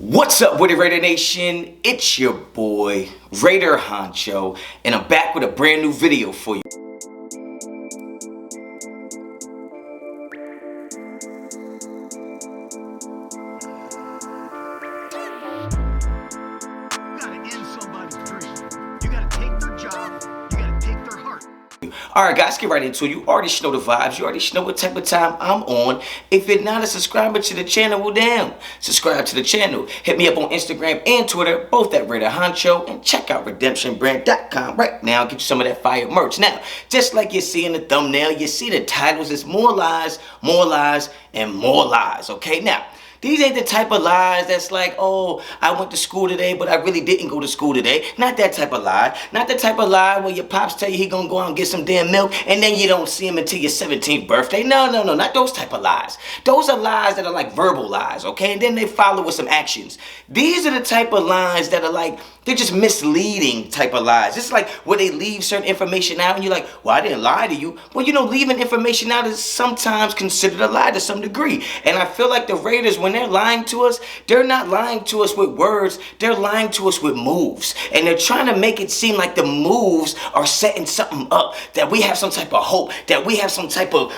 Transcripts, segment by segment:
What's up with it, Raider Nation? It's your boy, Raider Honcho, and I'm back with a brand new video for you. Alright guys, let's get right into it. You already know the vibes. You already know what type of time I'm on. If you're not a subscriber to the channel, well damn, subscribe to the channel. Hit me up on Instagram and Twitter, both at Raider Honcho, and check out redemptionbrand.com right now. Get you some of that fire merch. Now, just like you see in the thumbnail, you see the titles. It's more lies, and more lies. Okay, now, these ain't the type of lies that's like, oh, I went to school today, but I really didn't go to school today. Not that type of lie. Not the type of lie where your pops tell you he gonna go out and get some damn milk, and then you don't see him until your 17th birthday. No, not those type of lies. Those are lies that are like verbal lies, okay? And then they follow with some actions. These are the type of lies that are like, they're just misleading type of lies. It's like where they leave certain information out and you're like, well, I didn't lie to you. Well, you know, leaving information out is sometimes considered a lie to some degree. And I feel like the Raiders, when they're lying to us, they're not lying to us with words. They're lying to us with moves. And they're trying to make it seem like the moves are setting something up, that we have some type of hope, that we have some type of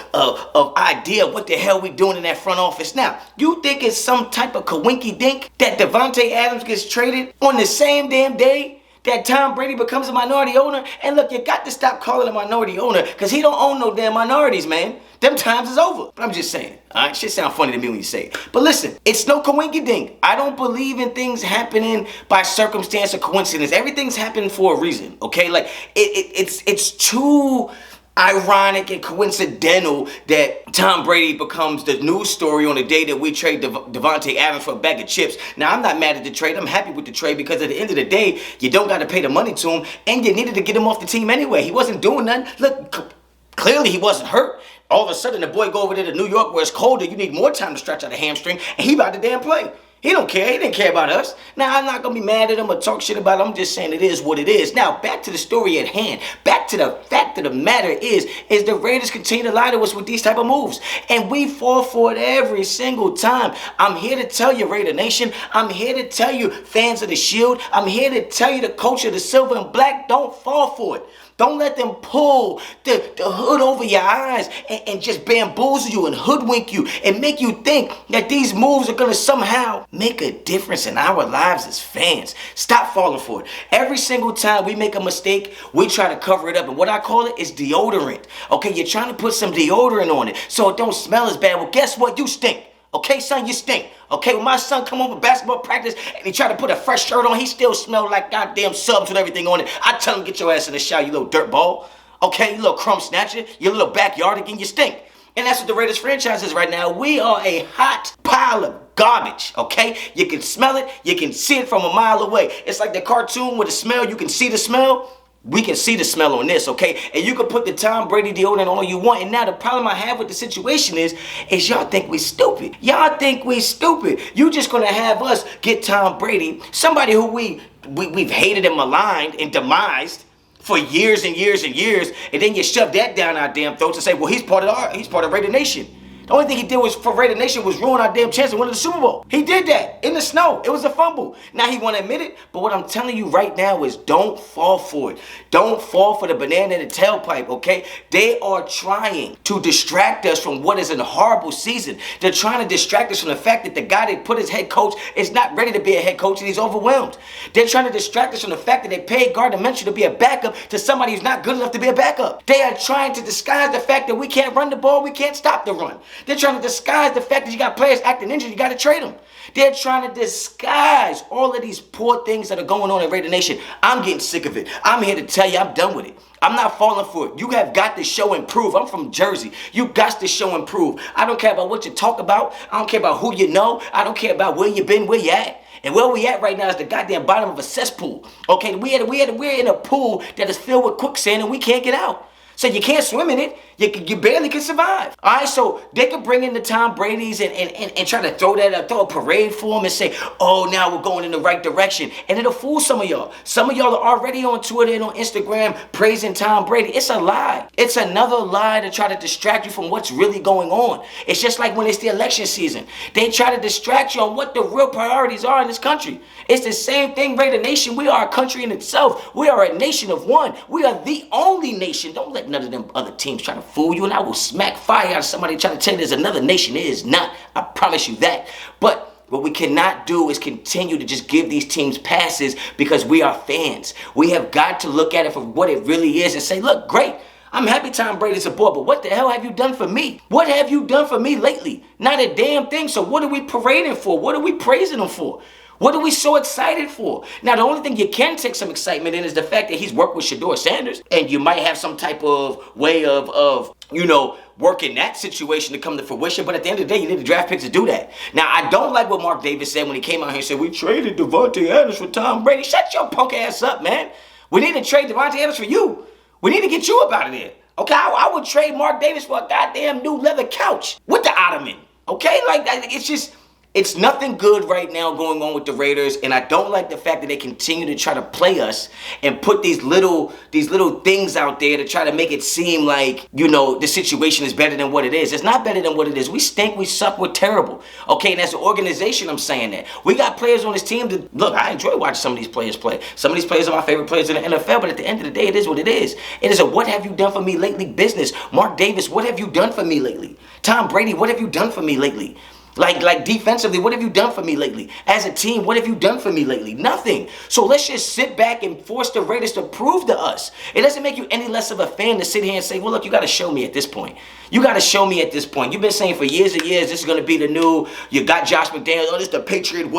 idea what the hell we doing in that front office. Now, you think it's some type of coinky-dink that Davante Adams gets traded on the same damn day that Tom Brady becomes a minority owner? And look, you got to stop calling him a minority owner, because he don't own no damn minorities, man. Them times is over. But I'm just saying, all right? Shit sound funny to me when you say it. But listen, it's no coinky-dink. I don't believe in things happening by circumstance or coincidence. Everything's happening for a reason, okay? Like, it's too ironic and coincidental that Tom Brady becomes the news story on the day that we trade Devante Adams for a bag of chips. Now, I'm not mad at the trade. I'm happy with the trade, because at the end of the day, you don't got to pay the money to him, and you needed to get him off the team anyway. He wasn't doing nothing. Look, clearly he wasn't hurt. All of a sudden, the boy go over there to New York where it's colder. You need more time to stretch out a hamstring, and he about to damn play. He don't care. He didn't care about us. Now, I'm not going to be mad at him or talk shit about him. I'm just saying it is what it is. Now, back to the story at hand. Back to the fact of the matter is the Raiders continue to lie to us with these type of moves. And we fall for it every single time. I'm here to tell you, Raider Nation. I'm here to tell you, fans of the Shield. I'm here to tell you, the culture, the silver and black, don't fall for it. Don't let them pull the hood over your eyes and just bamboozle you and hoodwink you and make you think that these moves are going to somehow make a difference in our lives as fans. Stop falling for it. Every single time we make a mistake, we try to cover it up. And what I call it is deodorant. Okay, you're trying to put some deodorant on it so it don't smell as bad. Well, guess what? You stink. Okay, son, you stink. Okay, when my son come home from basketball practice and he try to put a fresh shirt on, he still smell like goddamn subs with everything on it. I tell him, get your ass in the shower, you little dirt ball. Okay, you little crumb snatcher, you little backyardigan, you stink. And that's what the Raiders franchise is right now. We are a hot pile of garbage, okay? You can smell it, you can see it from a mile away. It's like the cartoon with the smell, you can see the smell. We can see the smell on this, okay? And you can put the Tom Brady deodorant on all you want. And now the problem I have with the situation is y'all think we stupid. Y'all think we stupid. You just gonna have us get Tom Brady, somebody who we've hated and maligned and demised for years and years and years, and then you shove that down our damn throats and say, well, he's part of Raider Nation. The only thing he did was for Raider Nation was ruin our damn chance of winning the Super Bowl. He did that in the snow. It was a fumble. Now he want to admit it, but what I'm telling you right now is don't fall for it. Don't fall for the banana in the tailpipe, okay? They are trying to distract us from what is a horrible season. They're trying to distract us from the fact that the guy they put as head coach is not ready to be a head coach and he's overwhelmed. They're trying to distract us from the fact that they paid Gardner Minshew to be a backup to somebody who's not good enough to be a backup. They are trying to disguise the fact that we can't run the ball, we can't stop the run. They're trying to disguise the fact that you got players acting injured, you got to trade them. They're trying to disguise all of these poor things that are going on in Raider Nation. I'm getting sick of it. I'm here to tell you I'm done with it. I'm not falling for it. You have got to show and prove. I'm from Jersey. You got to show and prove. I don't care about what you talk about. I don't care about who you know. I don't care about where you been, where you at. And where we at right now is the goddamn bottom of a cesspool. Okay, we're in a pool that is filled with quicksand and we can't get out. So you can't swim in it. You barely can survive. All right, so they could bring in the Tom Brady's and try to throw a parade for them and say, oh, now we're going in the right direction. And it'll fool some of y'all. Some of y'all are already on Twitter and on Instagram praising Tom Brady. It's a lie. It's another lie to try to distract you from what's really going on. It's just like when it's the election season. They try to distract you on what the real priorities are in this country. It's the same thing, Raider Nation. We are a country in itself. We are a nation of one. We are the only nation. Don't let none of them other teams try to fool you, and I will smack fire out of somebody trying to tell you there's another nation. It is not. I promise you that. But what we cannot do is continue to just give these teams passes because we are fans. We have got to look at it for what it really is and say, look, great. I'm happy Tom Brady's aboard, but what the hell have you done for me? What have you done for me lately? Not a damn thing. So what are we parading for? What are we praising him for? What are we so excited for? Now, the only thing you can take some excitement in is the fact that he's worked with Shedeur Sanders, and you might have some type of way of working that situation to come to fruition. But at the end of the day, you need the draft picks to do that. Now, I don't like what Mark Davis said when he came out here and said, we traded Davante Adams for Tom Brady. Shut your punk ass up, man. We need to trade Davante Adams for you. We need to get you up out of there. Okay, I would trade Mark Davis for a goddamn new leather couch with the ottoman. Okay, like it's just... It's nothing good right now going on with the Raiders, and I don't like the fact that they continue to try to play us and put these little things out there to try to make it seem like, the situation is better than what it is. It's not better than what it is. We stink, we suck, we're terrible. Okay, and as an organization, I'm saying that. We got players on this team that, look, I enjoy watching some of these players play. Some of these players are my favorite players in the NFL, but at the end of the day, it is what it is. It is a what have you done for me lately business. Mark Davis, what have you done for me lately? Tom Brady, what have you done for me lately? Like defensively, what have you done for me lately? As a team, what have you done for me lately? Nothing. So let's just sit back and force the Raiders to prove to us. It doesn't make you any less of a fan to sit here and say, well, look, you got to show me at this point. You got to show me at this point. You've been saying for years and years, this is going to be the new, you got Josh McDaniels, oh, this is the Patriot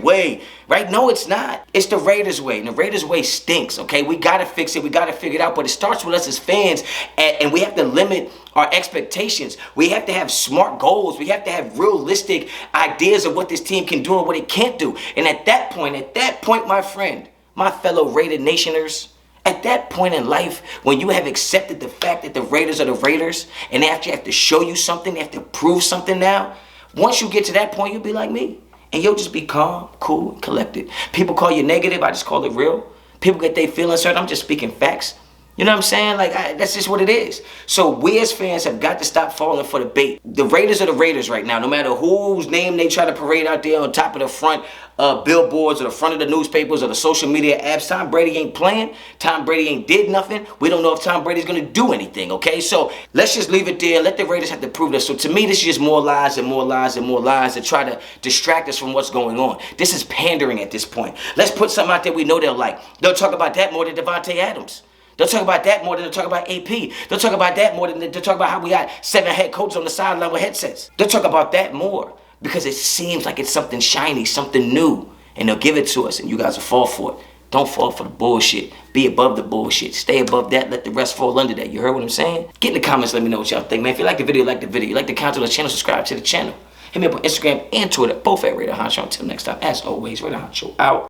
way, right? No, it's not. It's the Raiders way, and the Raiders way stinks, okay? We got to fix it. We got to figure it out, but it starts with us as fans, and we have to limit our expectations. We have to have smart goals. We have to have realistic ideas of what this team can do and what it can't do. And at that point, my friend, my fellow Raider Nationers, at that point in life, when you have accepted the fact that the Raiders are the Raiders, and they actually have to show you something, they have to prove something now, once you get to that point, you'll be like me. And you'll just be calm, cool, and collected. People call you negative, I just call it real. People get their feelings hurt, I'm just speaking facts. You know what I'm saying? That's just what it is. So we as fans have got to stop falling for the bait. The Raiders are the Raiders right now. No matter whose name they try to parade out there on top of the front billboards or the front of the newspapers or the social media apps, Tom Brady ain't playing. Tom Brady ain't did nothing. We don't know if Tom Brady's going to do anything, okay? So let's just leave it there. Let the Raiders have to prove this. So to me, this is just more lies and more lies and more lies to try to distract us from what's going on. This is pandering at this point. Let's put something out there we know they'll like. They'll talk about that more than Davante Adams. They'll talk about that more than they'll talk about AP. They'll talk about that more than they'll talk about how we got 7 head coaches on the sideline with headsets. They'll talk about that more because it seems like it's something shiny, something new, and they'll give it to us, and you guys will fall for it. Don't fall for the bullshit. Be above the bullshit. Stay above that. Let the rest fall under that. You heard what I'm saying? Get in the comments. Let me know what y'all think, man. If you like the video, like the video. You like the content of the channel, subscribe to the channel. Hit me up on Instagram and Twitter, both at Raider Honcho. Until next time, as always, Raider Honcho out.